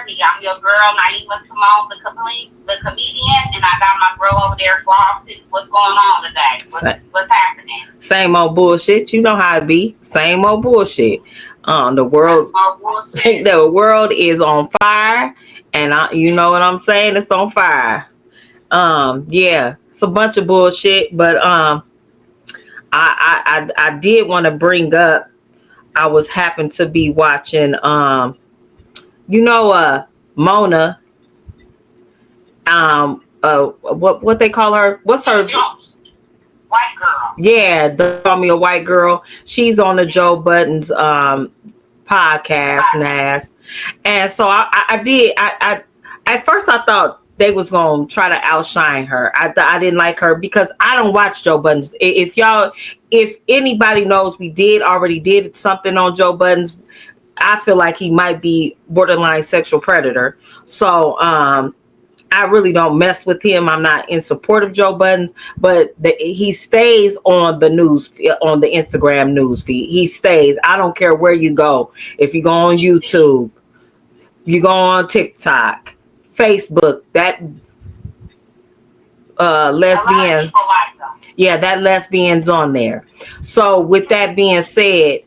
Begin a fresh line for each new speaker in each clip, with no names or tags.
me. I'm your girl, Naima Simone, the comedian, and I got my girl over there, Flaw 6. What's going on today? What's happening?
Same old bullshit. You know how it be. Same old bullshit. The world is on fire, and you know what I'm saying? It's on fire. Yeah, it's a bunch of bullshit, but I did want to bring up. I was happened to be watching Mona, what they call her? What's her?
White girl.
Yeah, they call me a white girl. She's on the Joe Budden's podcast and so I did. I at first I thought they was gonna try to outshine her. I didn't like her because I don't watch Joe Budden's. If anybody knows, we already did something on Joe Budden's. I feel like he might be borderline sexual predator. So I really don't mess with him. I'm not in support of Joe Budden's, but he stays on the news, on the Instagram news feed. He stays. I don't care where you go. If you go on YouTube, you go on TikTok, Facebook, that lesbian. Yeah, that lesbian's on there. So with that being said,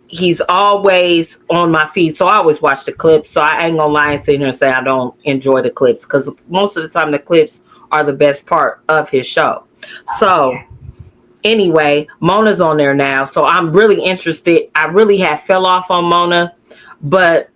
he's always on my feed. So I always watch the clips. So I ain't gonna lie and sit here and say I don't enjoy the clips, because most of the time the clips are the best part of his show. So anyway, Mona's on there now. So I'm really interested. I really have fell off on Mona, but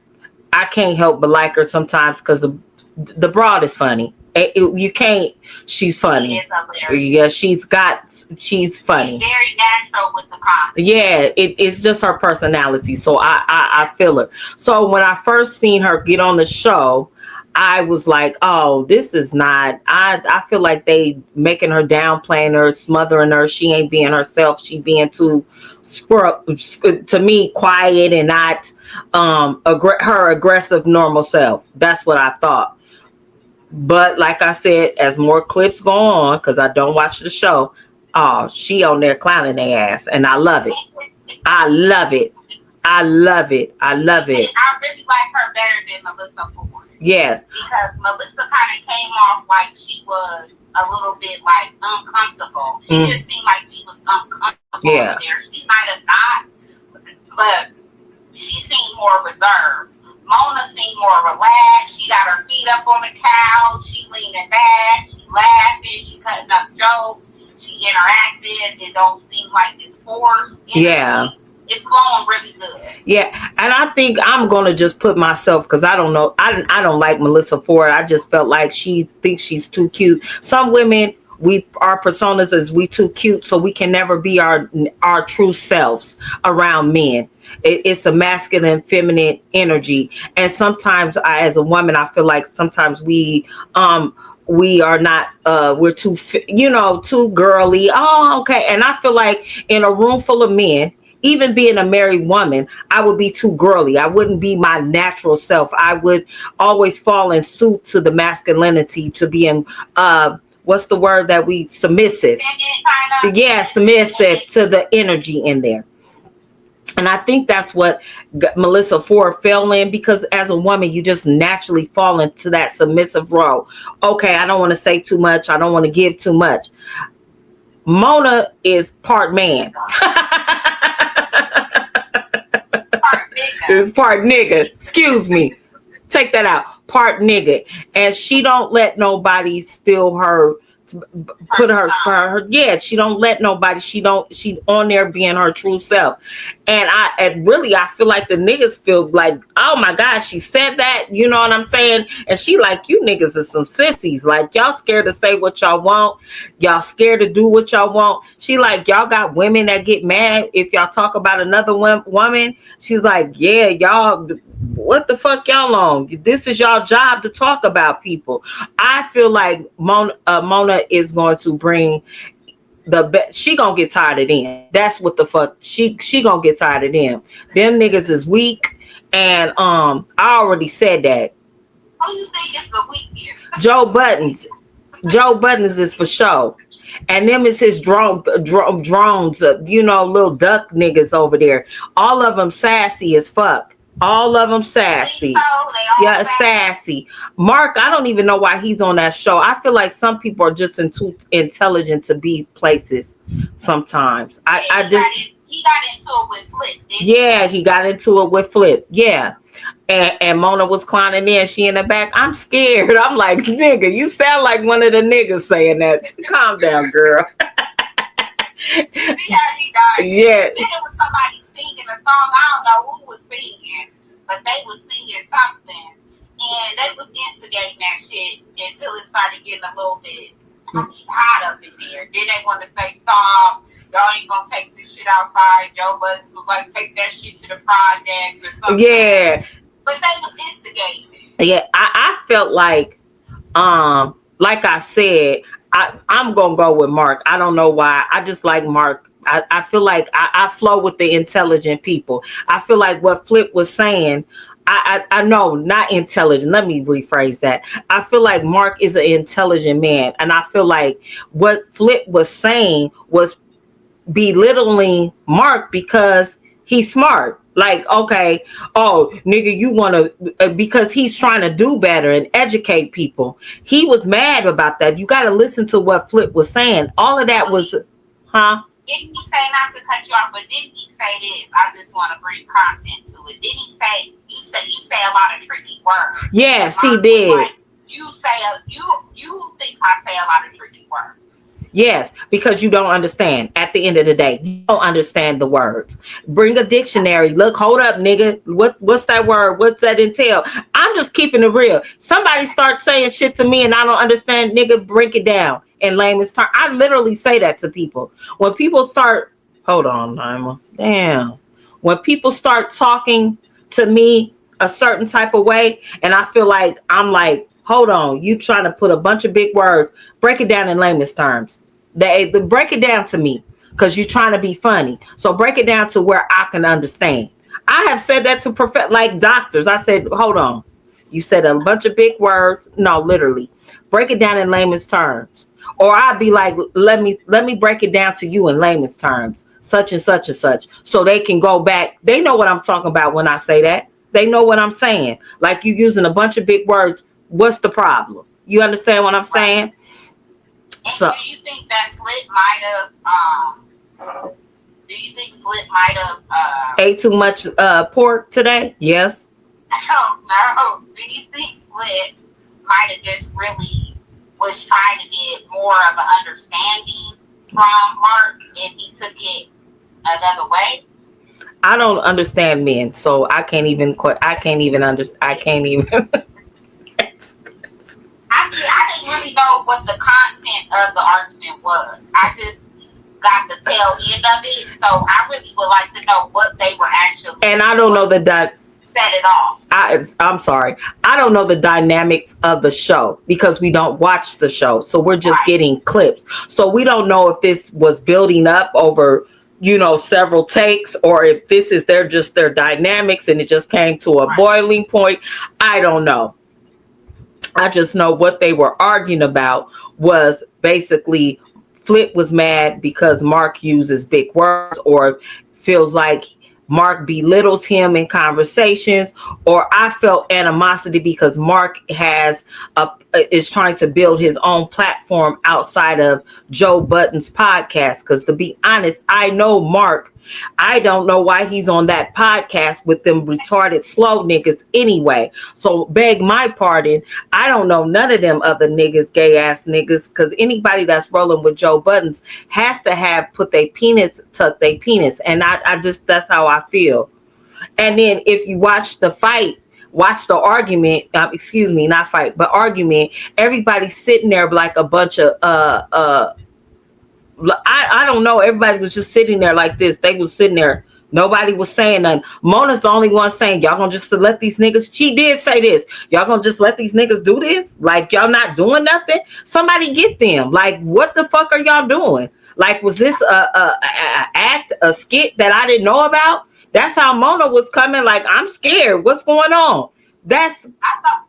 I can't help but like her sometimes because the broad is funny. You can't. She's funny. Yeah, she's funny.
She's very natural with the comedy.
Yeah, it's just her personality. So I feel her. So when I first seen her get on the show, I was like, oh, this is not. I feel like they making her downplaying her, smothering her. She ain't being herself. She being too to me quiet and not her aggressive normal self. That's what I thought. But like I said, as more clips go on, because I don't watch the show, she on there clowning their ass, and I love it. I love it. I love it. I love it.
I really like her better than Melissa Ford.
Yes.
Because Melissa kind of came off like she was a little bit like uncomfortable. She just seemed like she was uncomfortable there. She might have not, but she seemed more reserved. Mona seemed more relaxed. She got her feet up on the couch. She leaning back. She laughing. She cutting up jokes. She interacted. It don't seem like it's forced.
Yeah.
It's flowing really good.
Yeah, and I think I'm gonna just put myself, because I don't know. I don't like Melissa Ford. I just felt like she thinks she's too cute. Some women, our personas is we too cute, so we can never be our true selves around men. It's a masculine, feminine energy, and sometimes as a woman, I feel like sometimes we are not. We're too, too girly. Oh, okay. And I feel like in a room full of men, even being a married woman, I would be too girly. I wouldn't be my natural self. I would always fall in suit to the masculinity, to being what's the word that we submissive? Yeah, submissive to the energy in there. And I think that's what Melissa Ford fell in, because as a woman, you just naturally fall into that submissive role. Okay, I don't want to say too much. I don't want to give too much. Mona is part man. Part nigga. Excuse me. Take that out. Part nigga. And she don't let nobody steal her, put her she don't let nobody, she on there being her true self. And I feel like the niggas feel like, oh my God, she said that, you know what I'm saying? And she like, you niggas are some sissies, like y'all scared to say what y'all want, y'all scared to do what y'all want. She like, y'all got women that get mad if y'all talk about another woman. She's like, yeah, y'all, what the fuck y'all on? This is y'all job to talk about people. I feel like Mona is going to bring the best. She gonna get tired of them. That's what the fuck. She gonna get tired of them. Them niggas is weak, and I already said that.
Who you think is the weakest?
Joe Budden's. Joe Budden's is for show. And them is his drones, little duck niggas over there. All of them sassy as fuck. All of them sassy. Yeah, sassy. Mark, I don't even know why he's on that show. I feel like some people are just too intelligent to be places sometimes.
He got into it with Flip.
Yeah, he got into it with Flip. Yeah. And Mona was clowning in. She in the back. I'm scared. I'm like, nigga, you sound like one of the niggas saying that. Calm down, girl.
See how he died?
Yeah.
Then it was somebody singing a song. I don't know who was singing, but they was singing something. And they was instigating that shit until it started getting a little bit hot up in there. Then they want to say, stop. Y'all ain't gonna take this shit outside. Joe Budden was like, take that shit to the projects or something.
Yeah.
But they was instigating.
Yeah, I felt like I said, I'm gonna go with Mark. I don't know why. I just like Mark. I feel like I flow with the intelligent people. I feel like what Flip was saying, I know, not intelligent. Let me rephrase that. I feel like Mark is an intelligent man. And I feel like what Flip was saying was belittling Mark because he's smart. Like, okay, oh, nigga, you want to, because he's trying to do better and educate people. He was mad about that. You got to listen to what Flip was saying. All of that was, huh?
Didn't he say, not to cut you off, but didn't he say this? I just want to bring content to it. Didn't he say, you say a lot of tricky words?
Yes, he did.
Like, you think I say a lot of tricky words.
Yes, because you don't understand. At the end of the day, you don't understand the words. Bring a dictionary. Look, hold up, nigga. What's that word? What's that entail? I'm just keeping it real. Somebody starts saying shit to me and I don't understand, nigga, break it down in layman's terms. I literally say that to people. When people start, hold on, Naima. Damn. When people start talking to me a certain type of way, and I feel like, I'm like, hold on, you trying to put a bunch of big words, break it down in layman's terms. They break it down to me because you're trying to be funny. So break it down to where I can understand. I have said that to like doctors. I said, hold on. You said a bunch of big words. No, literally. Break it down in layman's terms. Or I'd be like, let me break it down to you in layman's terms. Such and such and such. So they can go back. They know what I'm talking about when I say that. They know what I'm saying. Like you using a bunch of big words. What's the problem? You understand what I'm saying?
And so, do you think that Flip might have? Do you think Flip might have
ate too much pork today? Yes.
No. Do you think Flip might have just really was trying to get more of an understanding from Mark, and he took it another way?
I don't understand men, so I can't even understand. I can't even.
I didn't really know what the content of the argument was. I just got the tail end of it, so I really would like to know what they were actually. And I don't know
set it off. I'm sorry. I don't know the dynamics of the show because we don't watch the show, so we're just getting clips. So we don't know if this was building up over, several takes, or if this is their dynamics and it just came to a boiling point. I don't know. I just know what they were arguing about was basically Flip was mad because Mark uses big words or feels like Mark belittles him in conversations, or I felt animosity because Mark is trying to build his own platform outside of Joe Budden's podcast. Because to be honest, I know Mark. I don't know why he's on that podcast with them retarded slow niggas anyway. So beg my pardon. I don't know none of them other niggas, gay ass niggas, because anybody that's rolling with Joe Budden's has to have tuck their penis. And I just, that's how I feel. And then if you watch the fight, watch the argument, not fight, but argument, everybody's sitting there like a bunch of, I don't know. Everybody was just sitting there like this. They was sitting there. Nobody was saying nothing. Mona's the only one saying, y'all gonna just let these niggas. She did say this. Y'all gonna just let these niggas do this? Like y'all not doing nothing? Somebody get them. Like what the fuck are y'all doing? Like was this a skit that I didn't know about? That's how Mona was coming. Like I'm scared. What's going on?
I thought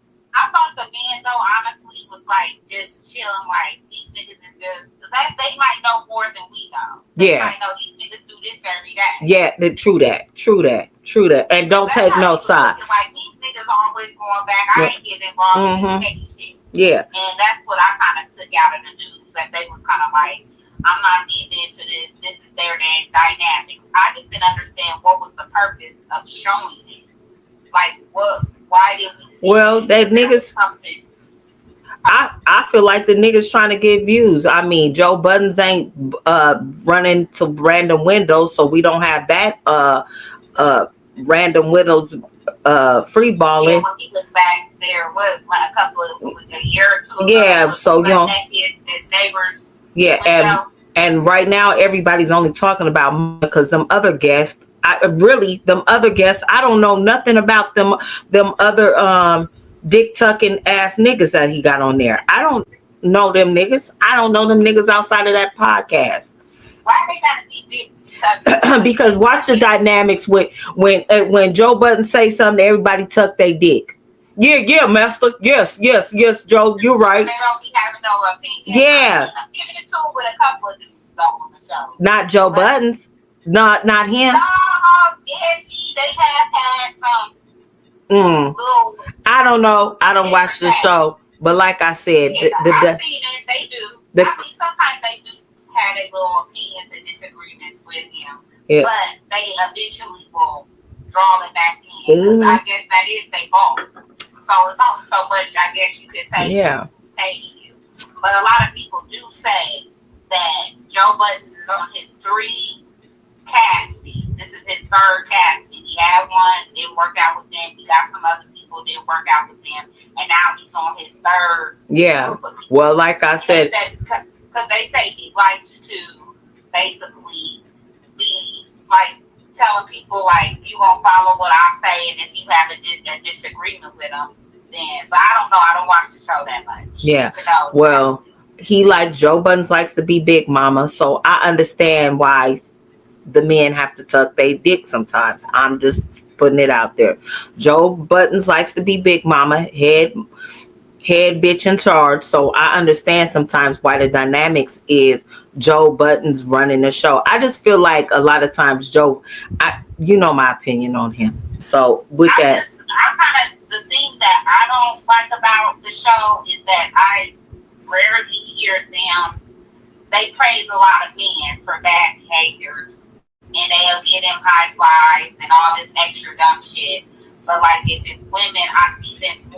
the man though honestly was like just chilling. Like these niggas is just. They might know more than we know. They might know these niggas do this every day. Yeah,
true that. True that. And don't take no side.
Like, these niggas always going back. I ain't getting involved in this petty shit.
Yeah.
And that's what I kind of took out of the news. That they was kind of like, I'm not getting into this. This is their dynamics. I just didn't understand what was the purpose of showing it. Like, what? Why did we see
that niggas. I feel like the niggas trying to get views. I mean, Joe Buttons ain't running to random windows, so we don't have that random windows free balling.
Yeah, when he was back there, a year or two ago.
Yeah, so you know,
his neighbors.
Yeah, and right now everybody's only talking about because them other guests. I don't know nothing about them other dick tucking ass niggas that he got on there. I don't know them niggas. I don't know them niggas outside of that podcast.
Why they gotta be big?
Because watch the dynamics with when Joe Budden say something, everybody tuck their dick. Yeah, master. Yes, Joe, you're right.
They don't be having no opinion.
Yeah.
I'm giving it to with a couple of dudes on the show.
Not Joe Buttons. Not him.
No, they have had some.
I don't know. I don't watch the show, but like I said,
I've seen it. They do. Sometimes they do have their little opinions and disagreements with him, but they eventually will draw it back in. I guess that is their boss. So it's only so much, I guess you could say, paying you. But a lot of people do say that Joe Budden is on his 3 casting. This is his 3rd casting. He had one, didn't work out with them. He got some other people, didn't work out with them. And now he's on his 3rd.
Yeah. Well, like I said.
Because they say he likes to basically be like telling people, like, you gonna follow what I say, and if you have a disagreement with them, then. But I don't know. I don't watch the show that much.
Yeah. Well, he likes Joe Buttons likes to be big mama, so I understand why the men have to tuck their dick sometimes. I'm just putting it out there. Joe Buttons likes to be big mama, head bitch in charge. So I understand sometimes why the dynamics is Joe Buttons running the show. I just feel like a lot of times Joe, you know my opinion on him. So with the
thing that I don't like about the show is that I rarely hear them. They praise a lot of men for bad behaviors, and they'll get them high fives and all this extra dumb shit. But like if it's women, I see them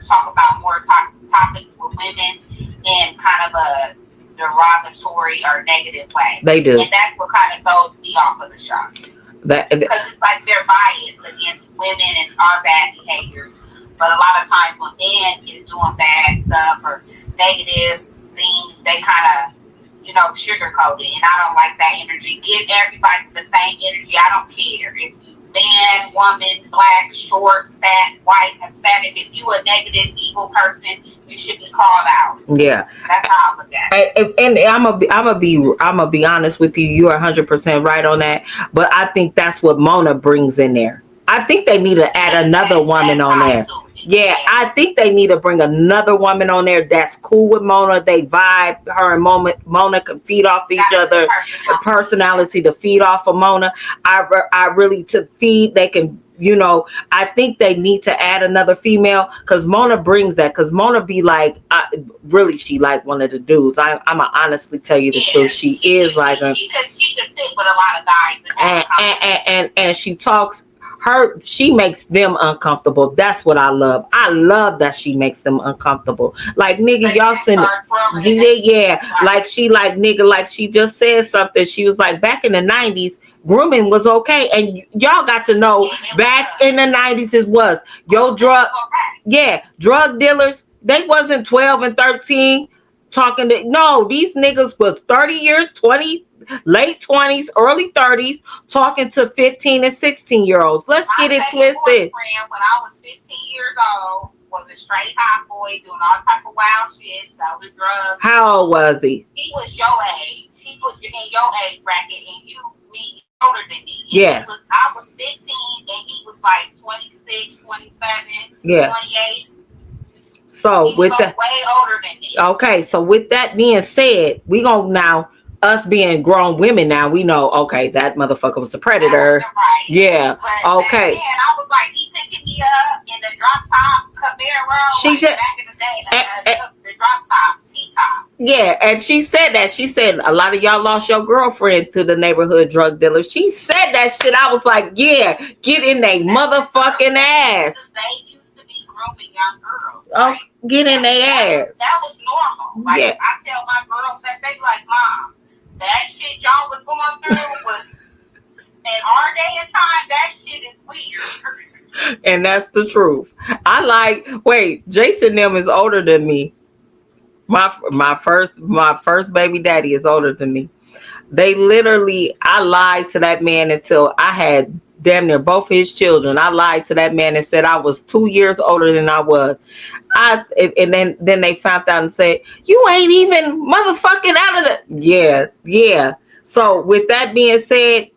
talk about more topics with women in kind of a derogatory or negative way.
They do,
and that's what kind of throws me off of the show. Because it's like they're biased against women and our bad behaviors. But a lot of times when men is doing bad stuff or negative things, they kind of, sugarcoat it. And I don't like that energy. Give everybody the same energy. I don't care if you man, woman, black, short, fat, white, Hispanic. If you a negative, evil person, you should be called out.
Yeah,
that's how I look at it.
And I'm gonna be honest with you. You're 100% right on that. But I think that's what Mona brings in there. I think they need to add another woman on there. Yeah, I think they need to bring another woman on there that's cool with Mona. They vibe. Her and Mona can feed off each other. The personality to feed off of Mona. I really to feed. They can, I think they need to add another female because Mona brings that. Because Mona be like, she like one of the dudes. I'ma honestly tell you the truth. She is like a.
She could sit with a lot of guys.
And she talks. She makes them uncomfortable. That's what I love. I love that she makes them uncomfortable. Like nigga, y'all send like she just said something. She was like, back in the 90s, grooming was okay, and y'all got to know back in the 90s it was drug dealers. They wasn't 12 and 13 talking to these niggas was 30 years, 20. Late 20s, early 30s, talking to 15 and 16-year-olds. Let's get it twisted.
When I was 15 years old, was a straight hot boy doing all type of wild shit, selling drugs.
How old was he?
He was your age. He was in your age bracket, and me older than me.
Yeah.
I was 15, and he was like 26, 27, 28.
So with that,
way older than me.
Okay, so with that being said, we gonna now us being grown women now, we know, okay, that motherfucker was a predator.
Right.
Yeah.
But
okay.
Then I was like, he picking me up in the drop top Camaro.
She said,
back in the day, the drop top, T-top.
Yeah, and she said that. She said a lot of y'all lost your girlfriend to the neighborhood drug dealer. She said that shit. I was like, yeah, get in they motherfucking ass.
They used to be grooming young girls.
Oh, get in their ass.
That was normal. Like,
yeah.
I tell my girls that they like, Mom, that shit y'all was going through was, in our day and time, that shit is weird.
And that's the truth. Wait, Jason them is older than me. My first baby daddy is older than me. I lied to that man until I had damn near both his children. I lied to that man and said I was 2 years older than I was. And then they found out and said, you ain't even motherfucking out of the. Yeah. So with that being said,